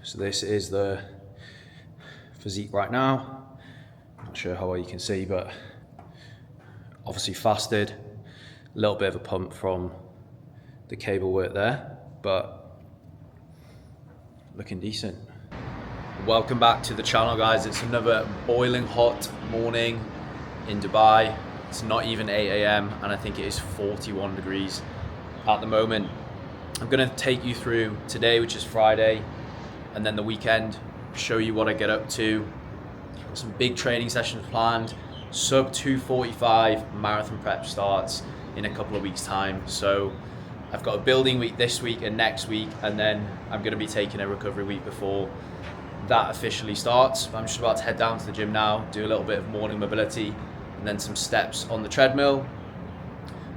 So this is the physique right now. Not sure how well you can see, but obviously fasted. A little bit of a pump from the cable work there, but looking decent. Welcome back to the channel, guys. It's another boiling hot morning in Dubai. It's not even 8 a.m. and I think it is 41 degrees at the moment. I'm gonna take you through today, which is Friday, and then the weekend, show you what I get up to. Got some big training sessions planned. Sub 2:45 marathon prep starts in a couple of weeks' time. So I've got a building week this week and next week, and then I'm gonna be taking a recovery week before that officially starts. I'm just about to head down to the gym now, do a little bit of morning mobility, and then some steps on the treadmill.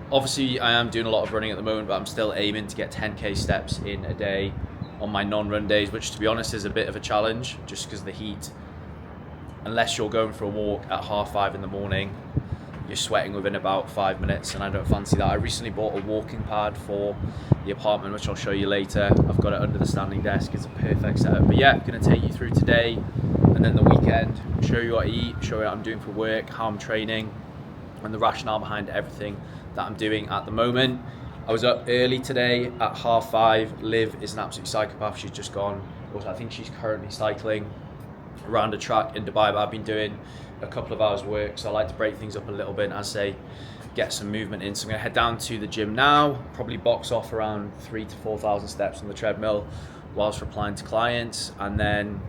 Obviously, I am doing a lot of running at the moment, but I'm still aiming to get 10k steps in a day on my non-run days, which to be honest is a bit of a challenge just because of the heat. Unless you're going for a walk at 5:30 in the morning, you're sweating within about 5 minutes, and I don't fancy that. I recently bought a walking pad for the apartment, which I'll show you later. I've got it under the standing desk. It's a perfect setup. But yeah, I'm gonna take you through today and then the weekend, show you what I eat, show you what I'm doing for work, how I'm training, and the rationale behind everything that I'm doing at the moment. I was up early today at 5:30. Liv is an absolute psychopath. She's just gone. I think she's currently cycling around a track in Dubai, but I've been doing a couple of hours work, so I like to break things up a little bit and, as I say, get some movement in. So I'm gonna head down to the gym now, probably box off around 3,000 to 4,000 steps on the treadmill whilst replying to clients, and then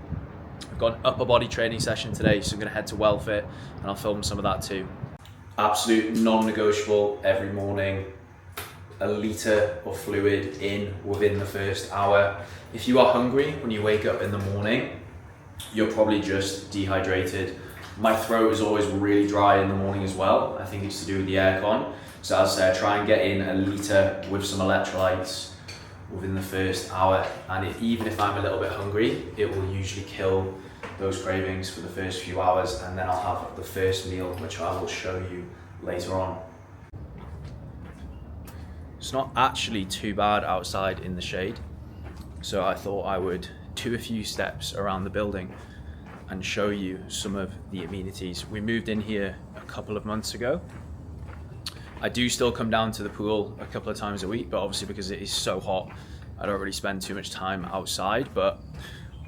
I've got an upper body training session today, so I'm gonna head to WellFit and I'll film some of that too. Absolute non-negotiable every morning, a litre of fluid in within the first hour. If you are hungry when you wake up in the morning, you're probably just dehydrated. My throat is always really dry in the morning as well. I think it's to do with the aircon. So as I say, I try and get in a litre with some electrolytes within the first hour. And even if I'm a little bit hungry, it will usually kill those cravings for the first few hours. And then I'll have the first meal, which I will show you later on. It's not actually too bad outside in the shade. So I thought I would do a few steps around the building and show you some of the amenities. We moved in here a couple of months ago. I do still come down to the pool a couple of times a week, but obviously because it is so hot, I don't really spend too much time outside. But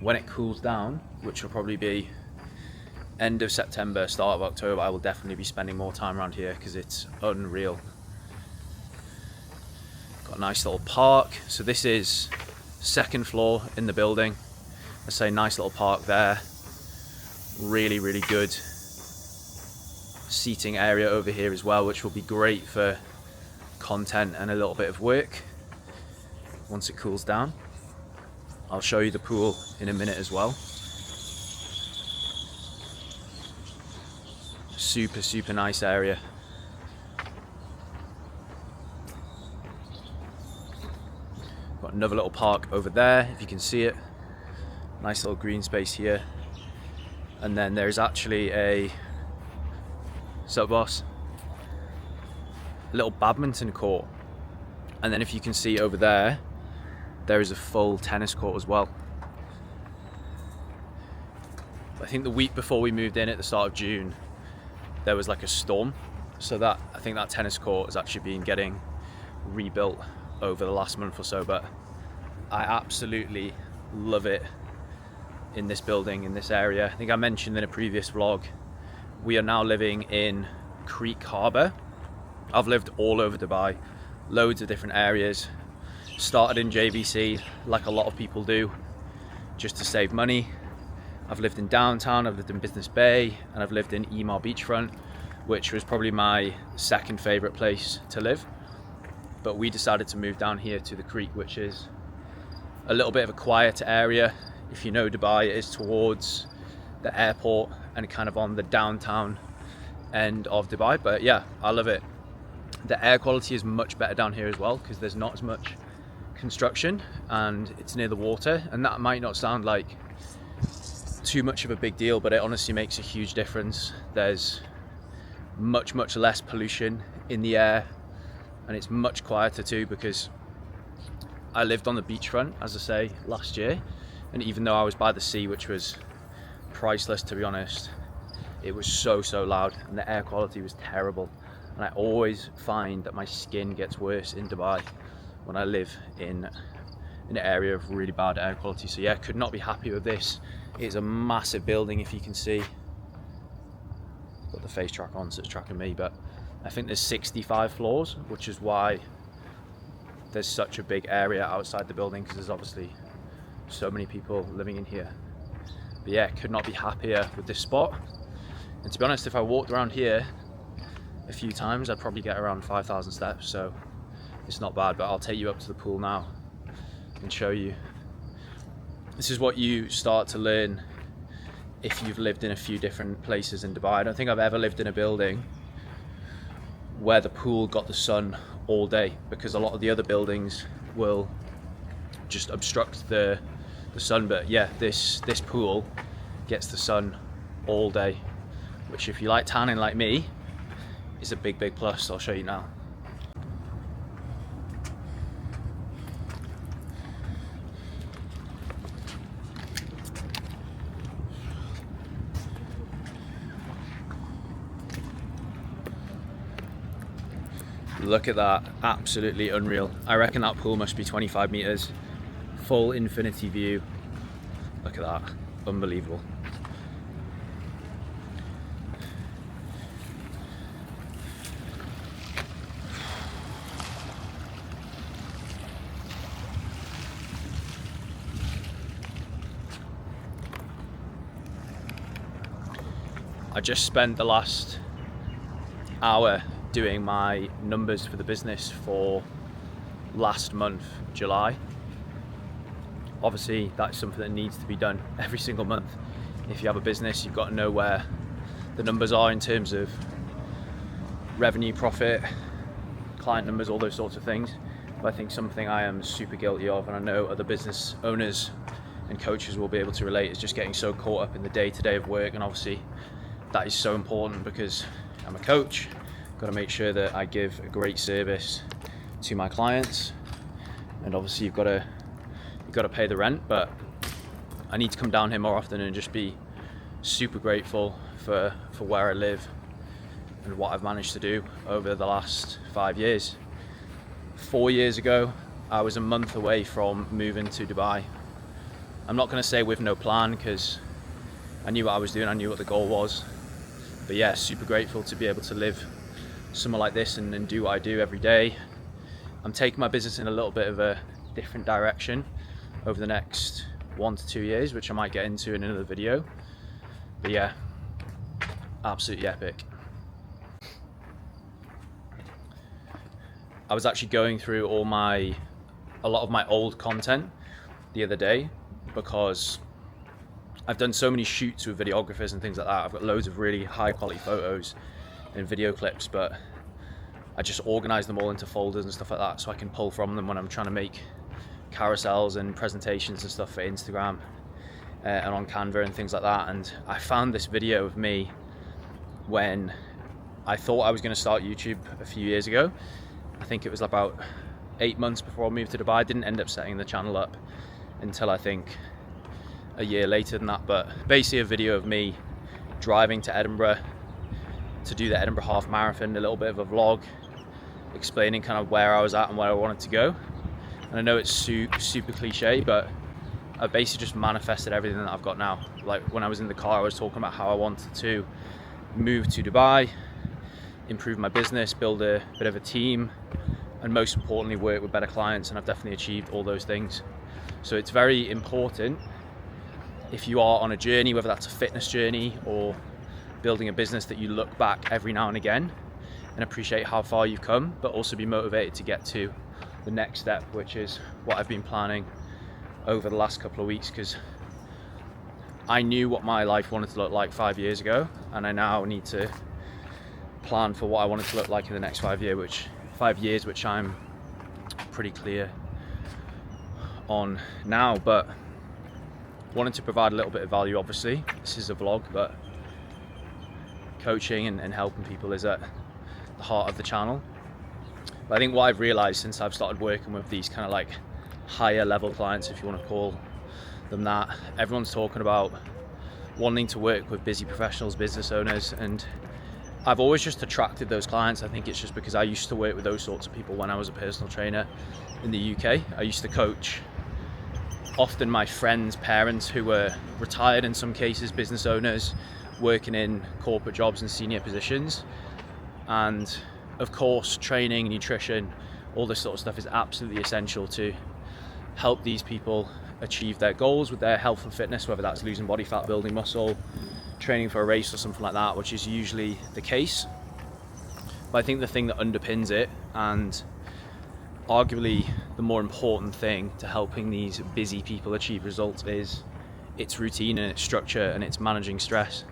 when it cools down, which will probably be end of September, start of October, I will definitely be spending more time around here because it's unreal. Got a nice little park. So this is second floor in the building. I say nice little park there. Really, really good seating area over here as well, which will be great for content and a little bit of work once it cools down. I'll show you the pool in a minute as well. Super nice area. Got another little park over there, if you can see it. Nice little green space here. And then there's actually a little badminton court. And then if you can see over there, there is a full tennis court as well. I think the week before we moved in at the start of June, there was like a storm. So that, I think that tennis court has actually been getting rebuilt over the last month or so, but I absolutely love it in this building, in this area. I think I mentioned in a previous vlog, we are now living in Creek Harbour. I've lived all over Dubai, loads of different areas. Started in JVC, like a lot of people do, just to save money. I've lived in downtown, I've lived in Business Bay, and I've lived in Emaar Beachfront, which was probably my second favourite place to live. But we decided to move down here to the Creek, which is a little bit of a quieter area. If you know Dubai, it is towards the airport and kind of on the downtown end of Dubai. But yeah, I love it. The air quality is much better down here as well because there's not as much construction and it's near the water. And that might not sound like too much of a big deal, but it honestly makes a huge difference. There's much less pollution in the air, and it's much quieter too because I lived on the beachfront, as I say, last year, And even though I was by the sea, which was priceless to be honest, it was so loud and the air quality was terrible. And I always find that my skin gets worse in Dubai when I live in an area of really bad air quality. So yeah, could not be happy with this. It's a massive building, if you can see. Got the face track on, so it's tracking me, but I think there's 65 floors, which is why there's such a big area outside the building, because there's obviously so many people living in here. But yeah, could not be happier with this spot. And to be honest, if I walked around here a few times, I'd probably get around 5,000 steps, so it's not bad. But I'll take you up to the pool now and show you. This is what you start to learn if you've lived in a few different places in Dubai. I don't think I've ever lived in a building where the pool got the sun all day, because a lot of the other buildings will just obstruct the sun. But yeah, this pool gets the sun all day, which if you like tanning like me is a big plus. I'll show you now. Look at that, absolutely unreal. I reckon that pool must be 25 meters, full infinity view. Look at that, unbelievable. I just spent the last hour doing my numbers for the business for last month, July. Obviously, that's something that needs to be done every single month. If you have a business, you've got to know where the numbers are in terms of revenue, profit, client numbers, all those sorts of things. But I think something I am super guilty of, and I know other business owners and coaches will be able to relate, is just getting so caught up in the day-to-day of work. And obviously that is so important, because I'm a coach. Got to make sure that I give a great service to my clients, and obviously you've got to pay the rent. But I need to come down here more often and just be super grateful for where I live and what I've managed to do over the last 5 years. 4 years ago, I was a month away from moving to Dubai. I'm not going to say with no plan, because I knew what I was doing, I knew what the goal was. But yeah, super grateful to be able to live somewhere like this and do what I do every day. I'm taking my business in a little bit of a different direction over the next 1 to 2 years, which I might get into in another video. But yeah, absolutely epic. I was actually going through a lot of my old content the other day, because I've done so many shoots with videographers and things like that. I've got loads of really high quality photos and video clips, but I just organize them all into folders and stuff like that, so I can pull from them when I'm trying to make carousels and presentations and stuff for Instagram and on Canva and things like that. And I found this video of me when I thought I was going to start YouTube a few years ago. I think it was about 8 months before I moved to Dubai. I didn't end up setting the channel up until I think a year later than that. But basically a video of me driving to Edinburgh to do the Edinburgh Half Marathon, a little bit of a vlog explaining kind of where I was at and where I wanted to go. And I know it's super cliche, but I basically just manifested everything that I've got now. Like when I was in the car, I was talking about how I wanted to move to Dubai, improve my business, build a bit of a team, and most importantly work with better clients, and I've definitely achieved all those things. So it's very important, if you are on a journey, whether that's a fitness journey or building a business, that you look back every now and again and appreciate how far you've come, but also be motivated to get to the next step, which is what I've been planning over the last couple of weeks, because I knew what my life wanted to look like 5 years ago, and I now need to plan for what I want it to look like in the next 5 years, which I'm pretty clear on now. But wanted to provide a little bit of value. Obviously this is a vlog, but coaching and helping people is at the heart of the channel. But I think what I've realized since I've started working with these kind of like higher level clients, if you want to call than that. Everyone's talking about wanting to work with busy professionals, business owners, and I've always just attracted those clients. I think it's just because I used to work with those sorts of people when I was a personal trainer in the UK. I used to coach often my friends' parents who were retired, in some cases business owners, working in corporate jobs and senior positions. And of course, training, nutrition, all this sort of stuff is absolutely essential to help these people achieve their goals with their health and fitness, whether that's losing body fat, building muscle, training for a race or something like that, which is usually the case. But I think the thing that underpins it, and arguably the more important thing to helping these busy people achieve results, is its routine and its structure and its managing stress.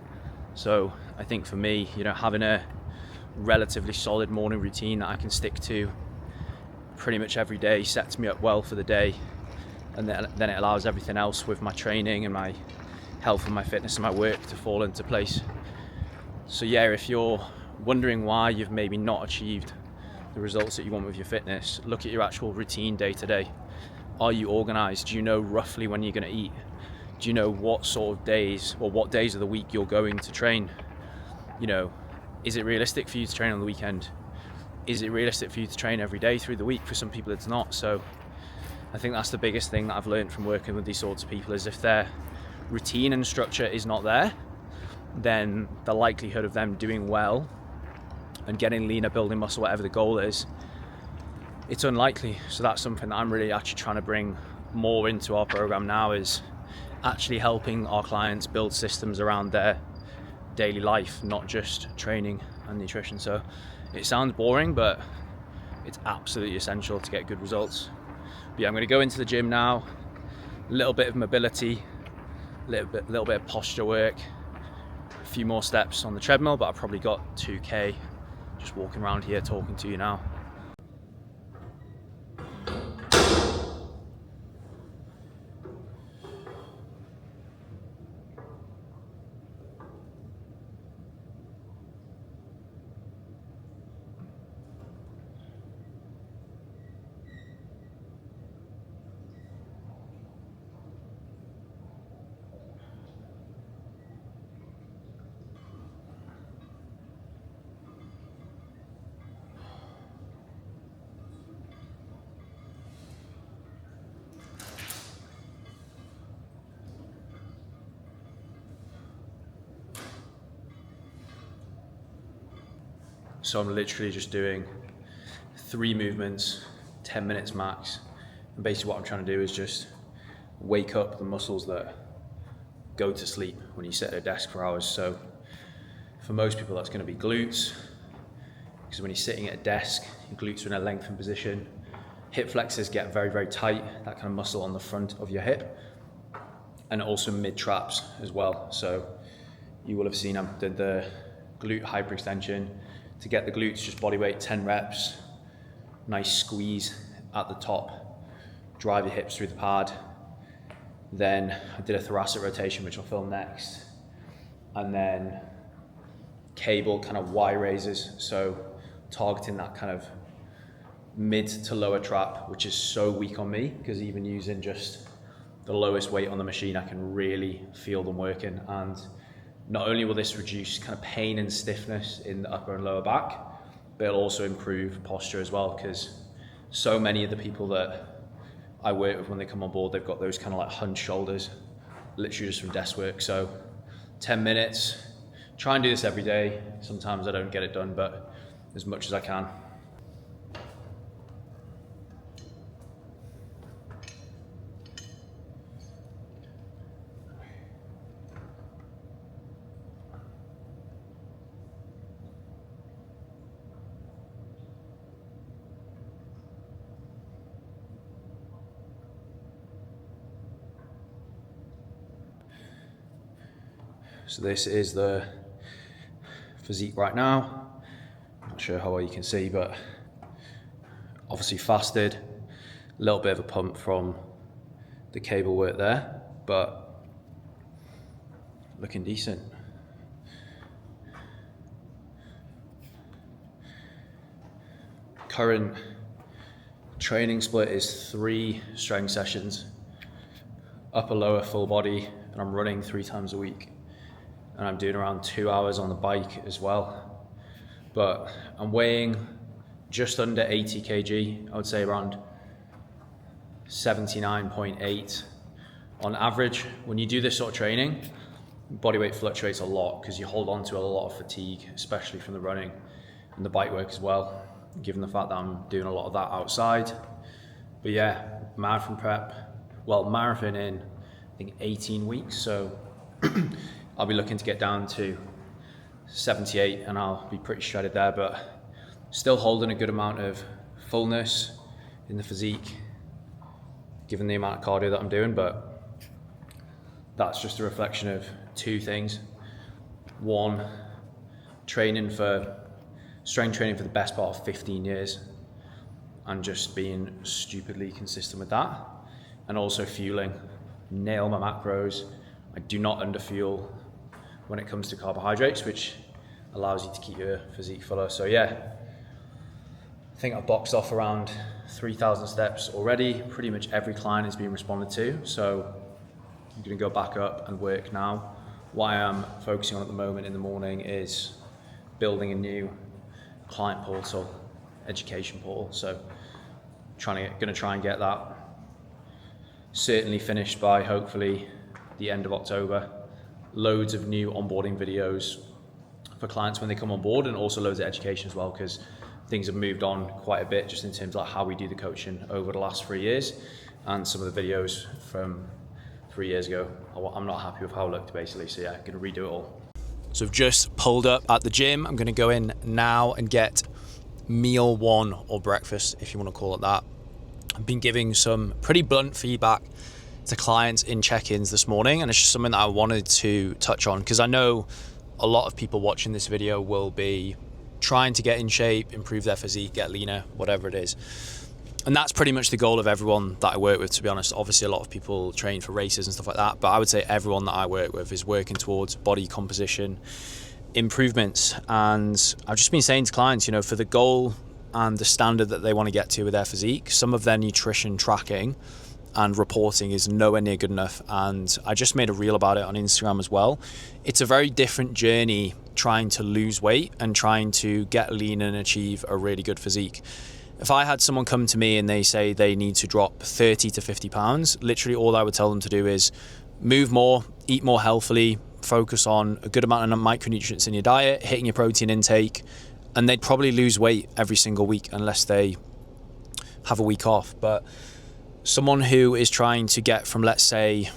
So I think for me, having a relatively solid morning routine that I can stick to pretty much every day sets me up well for the day, and then it allows everything else with my training and my health and my fitness and my work to fall into place. So yeah, if you're wondering why you've maybe not achieved the results that you want with your fitness, look at your actual routine day to day. Are you organized? Do you know roughly when you're going to eat? Do you know what sort of days or what days of the week you're going to train? Is it realistic for you to train on the weekend? Is it realistic for you to train every day through the week? For some people it's not. So I think that's the biggest thing that I've learned from working with these sorts of people, is if their routine and structure is not there, then the likelihood of them doing well and getting leaner, building muscle, whatever the goal is, it's unlikely. So that's something that I'm really actually trying to bring more into our program now, is actually helping our clients build systems around their daily life, not just training and nutrition. So it sounds boring, but it's absolutely essential to get good results. But yeah, I'm going to go into the gym now, a little bit of mobility, a little bit of posture work, a few more steps on the treadmill, but I've probably got 2k just walking around here talking to you now. So I'm literally just doing 3 movements, 10 minutes max. And basically what I'm trying to do is just wake up the muscles that go to sleep when you sit at a desk for hours. So for most people that's going to be glutes, because when you're sitting at a desk, your glutes are in a lengthened position. Hip flexors get very, very tight, that kind of muscle on the front of your hip. And also mid traps as well. So you will have seen I did the glute hyperextension. To get the glutes, just body weight, 10 reps, nice squeeze at the top, drive your hips through the pad. Then I did a thoracic rotation, which I'll film next. And then cable kind of Y raises, so targeting that kind of mid to lower trap, which is so weak on me, because even using just the lowest weight on the machine, I can really feel them working. And not only will this reduce kind of pain and stiffness in the upper and lower back, but it'll also improve posture as well, because so many of the people that I work with when they come on board, they've got those kind of like hunched shoulders, literally just from desk work. So 10 minutes, try and do this every day. Sometimes I don't get it done, but as much as I can. So this is the physique right now. Not sure how well you can see, but obviously fasted. A little bit of a pump from the cable work there, but looking decent. Current training split is 3 strength sessions upper lower full body, and I'm running 3 times a week, and I'm doing around 2 hours on the bike as well. But I'm weighing just under 80 kg, I would say around 79.8 on average. When you do this sort of training, body weight fluctuates a lot because you hold on to a lot of fatigue, especially from the running and the bike work as well, given the fact that I'm doing a lot of that outside. But yeah, marathon prep, well, marathon in I think 18 weeks, so I'll be looking to get down to 78 and I'll be pretty shredded there, but still holding a good amount of fullness in the physique given the amount of cardio that I'm doing. But that's just a reflection of 2 things. 1, strength training for the best part of 15 years and just being stupidly consistent with that, and also fueling. Nail my macros. I do not underfuel when it comes to carbohydrates, which allows you to keep your physique fuller. So yeah, I think I've boxed off around 3,000 steps already. Pretty much every client is being responded to, so I'm going to go back up and work now. What I am focusing on at the moment in the morning is building a new client portal, education portal. So going to try and get that certainly finished by hopefully the end of October. Loads of new onboarding videos for clients when they come on board, and also loads of education as well, because things have moved on quite a bit just in terms of how we do the coaching over the last 3 years, and some of the videos from 3 years ago, I'm not happy with how it looked basically, so yeah, I'm going to redo it all. So I've just pulled up at the gym. I'm going to go in now and get meal 1, or breakfast if you want to call it that. I've been giving some pretty blunt feedback to clients in check-ins this morning, and it's just something that I wanted to touch on because I know a lot of people watching this video will be trying to get in shape, improve their physique, get leaner, whatever it is. And that's pretty much the goal of everyone that I work with, to be honest. Obviously, a lot of people train for races and stuff like that, but I would say everyone that I work with is working towards body composition improvements. And I've just been saying to clients, for the goal and the standard that they want to get to with their physique, some of their nutrition tracking and reporting is nowhere near good enough. And I just made a reel about it on Instagram as well. It's a very different journey trying to lose weight and trying to get lean and achieve a really good physique. If I had someone come to me and they say they need to drop 30 to 50 pounds, literally all I would tell them to do is move more, eat more healthily, focus on a good amount of micronutrients in your diet, hitting your protein intake, and they'd probably lose weight every single week unless they have a week off. But someone who is trying to get from, let's say,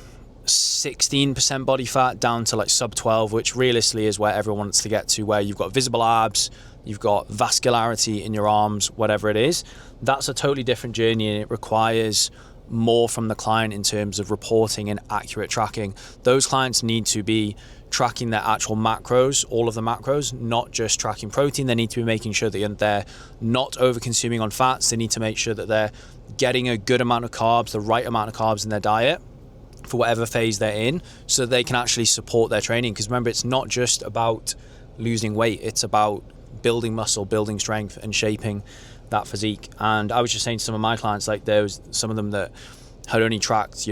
16% body fat down to like sub 12, which realistically is where everyone wants to get to, where you've got visible abs, you've got vascularity in your arms, whatever it is, that's a totally different journey, and it requires more from the client in terms of reporting and accurate tracking. Those clients need to be tracking their actual macros, all of the macros, not just tracking protein. They need to be making sure that they're not over consuming on fats. They need to make sure that they're getting a good amount of carbs, the right amount of carbs in their diet for whatever phase they're in, so they can actually support their training. Because remember, it's not just about losing weight, it's about building muscle, building strength, and shaping that physique. And I was just saying to some of my clients, like there was some of them that had only tracked,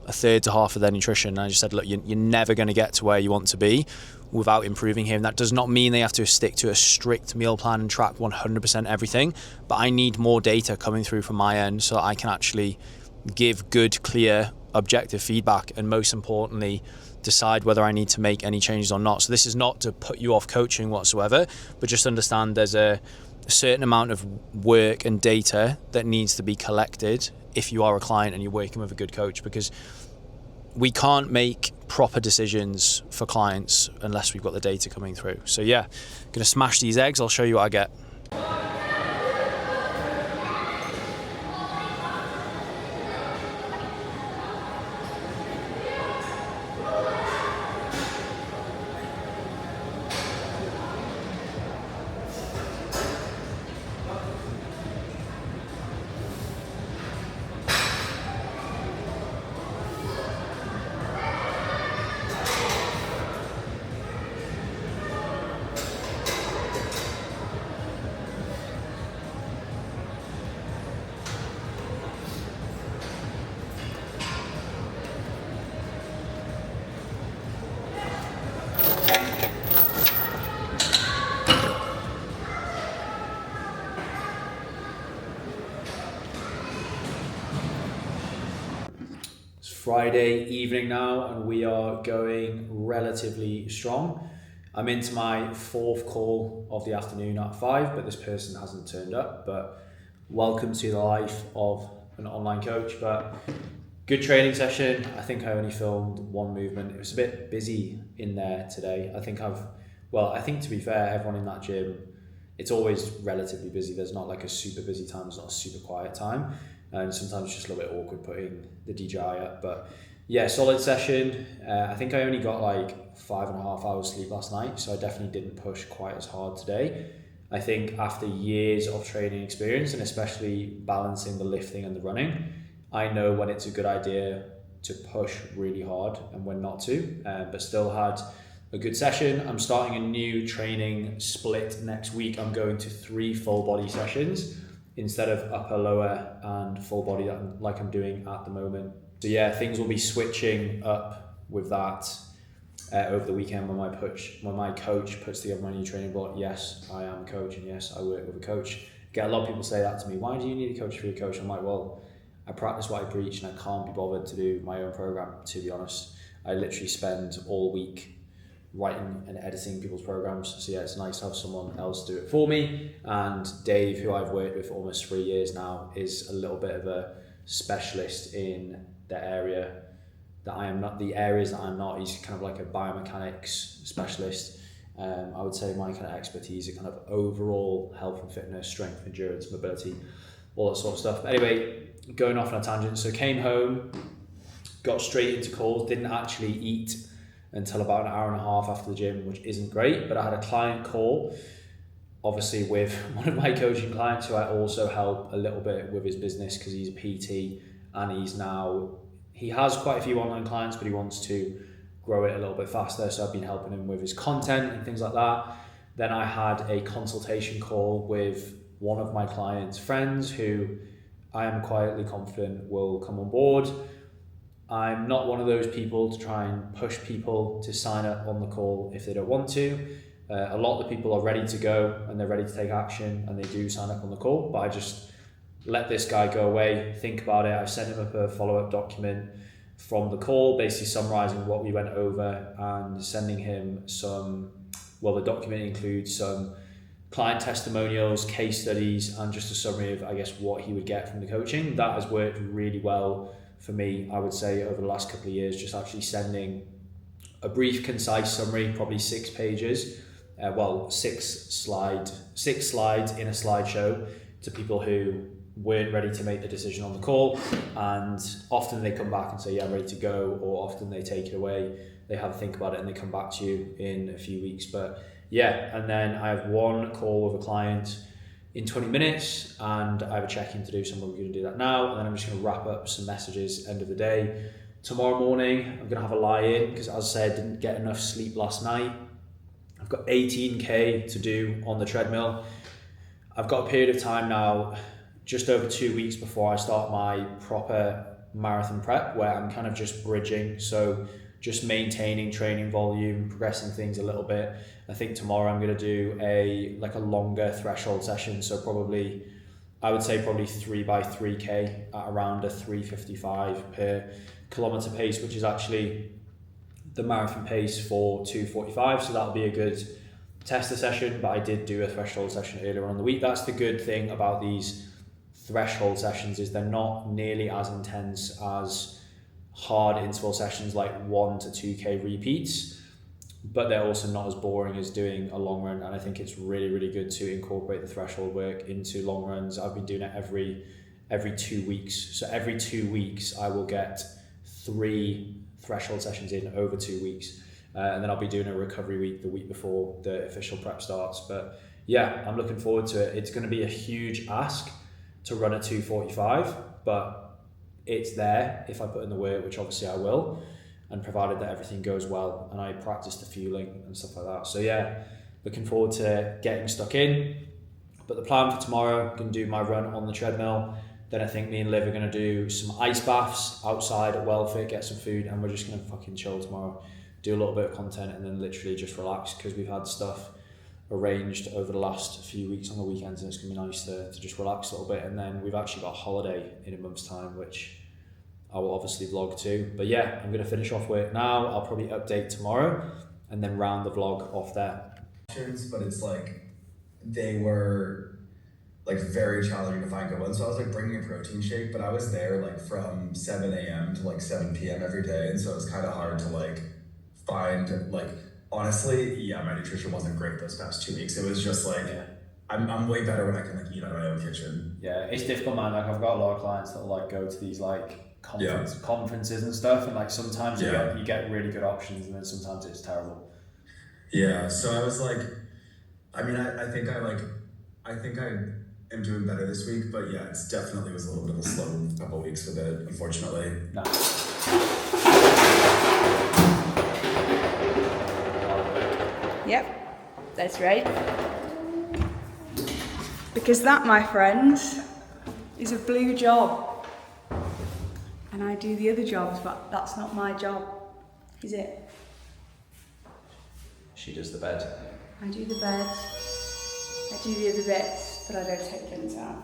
a third to half of their nutrition. And I just said, look, you're never going to get to where you want to be without improving here. And that does not mean they have to stick to a strict meal plan and track 100% everything. But I need more data coming through from my end so that I can actually give good, clear, objective feedback, and most importantly, decide whether I need to make any changes or not. So this is not to put you off coaching whatsoever, but just understand there's a certain amount of work and data that needs to be collected if you are a client and you're working with a good coach, because we can't make proper decisions for clients unless we've got the data coming through. So yeah, I'm gonna smash these eggs. I'll show you what I get. It's Friday evening now and we are going relatively strong. I'm into my fourth call of the afternoon at 5, but this person hasn't turned up. But welcome to the life of an online coach. But good training session. I think I only filmed one movement. It was a bit busy in there today. I think to be fair, everyone in that gym, it's always relatively busy. There's not like a super busy time. There's not a super quiet time. And sometimes it's just a little bit awkward putting the DJI up. But yeah, solid session. I think I only got like 5.5 hours sleep last night. So I definitely didn't push quite as hard today. I think after years of training experience and especially balancing the lifting and the running, I know when it's a good idea to push really hard and when not to, but still had a good session. I'm starting a new training split next week. I'm going to 3 full body sessions instead of upper, lower and full body like I'm doing at the moment. So yeah, things will be switching up with that over the weekend when my coach puts together my new training block. Yes, I am a coach and yes, I work with a coach. Get a lot of people say that to me. Why do you need a coach for your coach? I'm like, well, I practice what I preach and I can't be bothered to do my own program, to be honest. I literally spend all week writing and editing people's programs. So yeah, it's nice to have someone else do it for me. And Dave, who I've worked with for almost 3 years now, is a little bit of a specialist in the area that I am not, the areas that I'm not. He's kind of like a biomechanics specialist. I would say my kind of expertise are kind of overall health and fitness, strength, endurance, mobility, all that sort of stuff. But anyway, going off on a tangent. So came home, got straight into calls, didn't actually eat until about an hour and a half after the gym, which isn't great, but I had a client call, obviously with one of my coaching clients who I also help a little bit with his business because he's a PT and he has quite a few online clients, but he wants to grow it a little bit faster. So I've been helping him with his content and things like that. Then I had a consultation call with one of my clients' friends who I am quietly confident will come on board. I'm not one of those people to try and push people to sign up on the call if they don't want to. A lot of the people are ready to go and they're ready to take action and they do sign up on the call, but I just let this guy go away, think about it. I've sent him up a follow-up document from the call, basically summarizing what we went over and sending him the document includes some client testimonials, case studies, and just a summary of, I guess, what he would get from the coaching. That has worked really well for me, I would say, over the last couple of years, just actually sending a brief, concise summary, probably 6 pages, 6 slides in a slideshow to people who weren't ready to make the decision on the call. And often they come back and say, yeah, I'm ready to go, or often they take it away, they have a think about it and they come back to you in a few weeks. But yeah, and then I have one call with a client in 20 minutes and I have a check-in to do, so we're going to do that now, and then I'm just going to wrap up some messages end of the day. Tomorrow morning I'm going to have a lie-in because, as I said, I didn't get enough sleep last night. I've got 18k to do on the treadmill. I've got a period of time now, just over 2 weeks before I start my proper marathon prep, where I'm kind of just bridging, so just maintaining training volume, progressing things a little bit. I think tomorrow I'm going to do a longer threshold session, so I would say probably 3x3k at around a 3:55 per kilometer pace, which is actually the marathon pace for 2:45. So that'll be a good tester session. But I did do a threshold session earlier on in the week. That's the good thing about these threshold sessions, is they're not nearly as intense as hard interval sessions like 1 to 2k repeats, but they're also not as boring as doing a long run. And I think it's really, really good to incorporate the threshold work into long runs. I've been doing it every 2 weeks. So every 2 weeks I will get 3 threshold sessions in over 2 weeks. And then I'll be doing a recovery week the week before the official prep starts. But yeah, I'm looking forward to it. It's going to be a huge ask to run at 2:45, but it's there if I put in the work, which obviously I will, and provided that everything goes well and I practice the fueling and stuff like that. So yeah, looking forward to getting stuck in. But the plan for tomorrow, I'm going to do my run on the treadmill, Then I think me and Liv are going to do some ice baths outside at Wellfit, get some food, and we're just going to fucking chill tomorrow. Do a little bit of content and then literally just relax, because we've had stuff arranged over the last few weeks on the weekends, and it's going to be nice to just relax a little bit. And then we've actually got a holiday in a month's time, which I will obviously vlog too. But yeah, I'm going to finish off work now. I'll probably update tomorrow and then round the vlog off there. But it's like they were like very challenging to find good ones. So I was like bringing a protein shake, but I was there like from 7 a.m. to like 7 p.m. every day. And so it was kind of hard to like find, like, honestly, yeah, my nutrition wasn't great those past 2 weeks. It was just like, I'm way better when I can like eat out of my own kitchen. Yeah, it's difficult, man. Like I've got a lot of clients that will like go to these like conferences and stuff, and like sometimes you get really good options, and then sometimes it's terrible. Yeah, so I was like, I mean, I think I am doing better this week, but yeah, it's definitely was a little bit of a slow couple of weeks with it, unfortunately. Yep, that's right. Because that, my friends, is a blue job. And I do the other jobs, but that's not my job, is it? She does the bed. I do the beds, I do the other bits, but I don't take things out.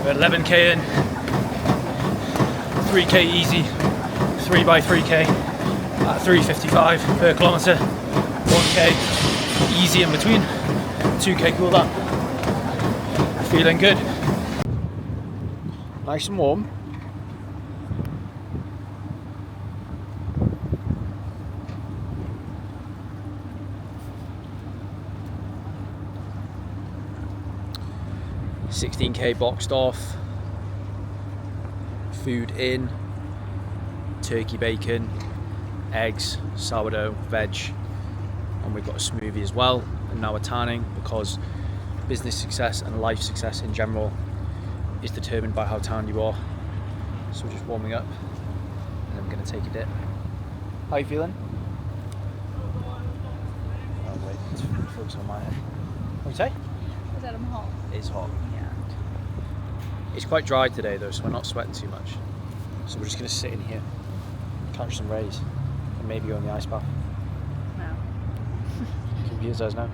We're 11k in, 3k easy, 3x3k at 3:55 per kilometre, 1k easy in between, 2k cool down. Feeling good. Nice and warm. $16k boxed off, food in, turkey bacon, eggs, sourdough, veg, and we've got a smoothie as well. And now we're tanning, because business success and life success in general is determined by how tanned you are. So we're just warming up, and I'm going to take a dip. How are you feeling? Oh wait, let's focus on my head. What do you say? I said I'm hot. It's hot. Yeah. It's quite dry today though, so we're not sweating too much. So we're just going to sit in here, catch some rays, and maybe go in the ice bath. No. Computers does now.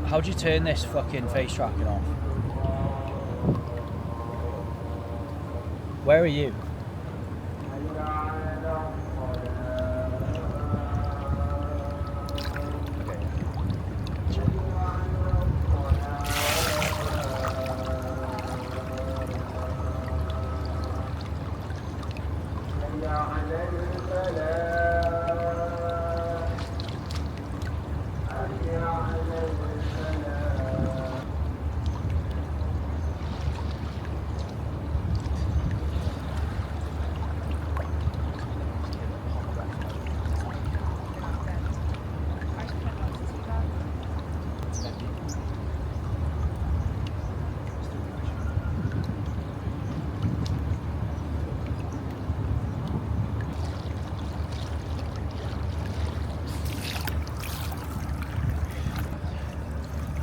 How do you turn this fucking face tracking off? Where are you?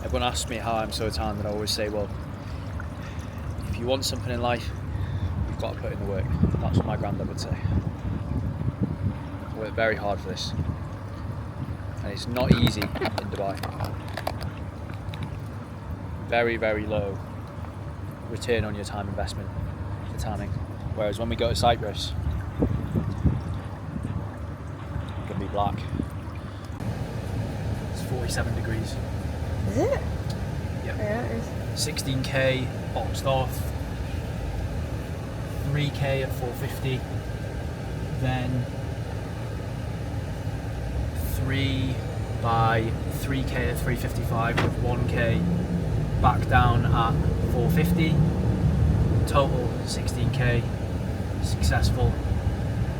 Everyone asks me how I'm so tanned, and I always say, well, if you want something in life, you've got to put in the work. That's what my granddad would say. I work very hard for this, and it's not easy in Dubai. Very, very low return on your time investment for tanning. Whereas when we go to Cyprus, it's going to be black. It's 47 degrees. Is it? Yep. Yeah, it is. 16k boxed off, 3k at 450, then 3 by 3k at 355 with 1k back down at 450, total 16k, successful.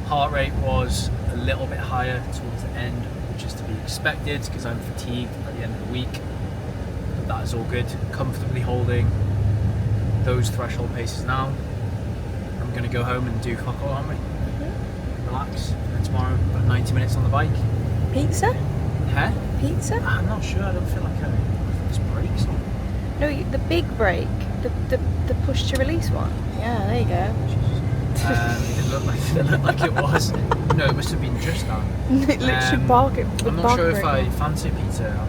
Heart rate was a little bit higher towards the end, which is to be expected because I'm fatigued at the end of the week. That is all good. Comfortably holding those threshold paces now. I'm going to go home and do fuck all, aren't we? Relax. And tomorrow, about 90 minutes on the bike. Pizza? Huh? Pizza? I'm not sure. I don't feel like there's brakes on. No, the big brake, the push to release one. Yeah, there you go. It looked like it was. No, it must have been just that. It literally barking. I'm not sure if I fancy pizza.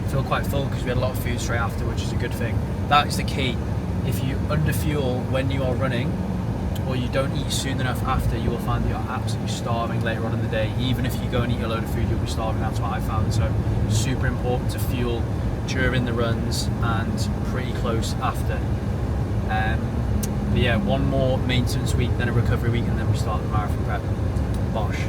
I feel quite full because we had a lot of food straight after, which is a good thing. That is the key. If you underfuel when you are running, or you don't eat soon enough after, you will find that you're absolutely starving later on in the day. Even if you go and eat a load of food, you'll be starving. That's what I found. So super important to fuel during the runs and pretty close after. But yeah, one more maintenance week, then a recovery week, and then we start the marathon prep. Bosh.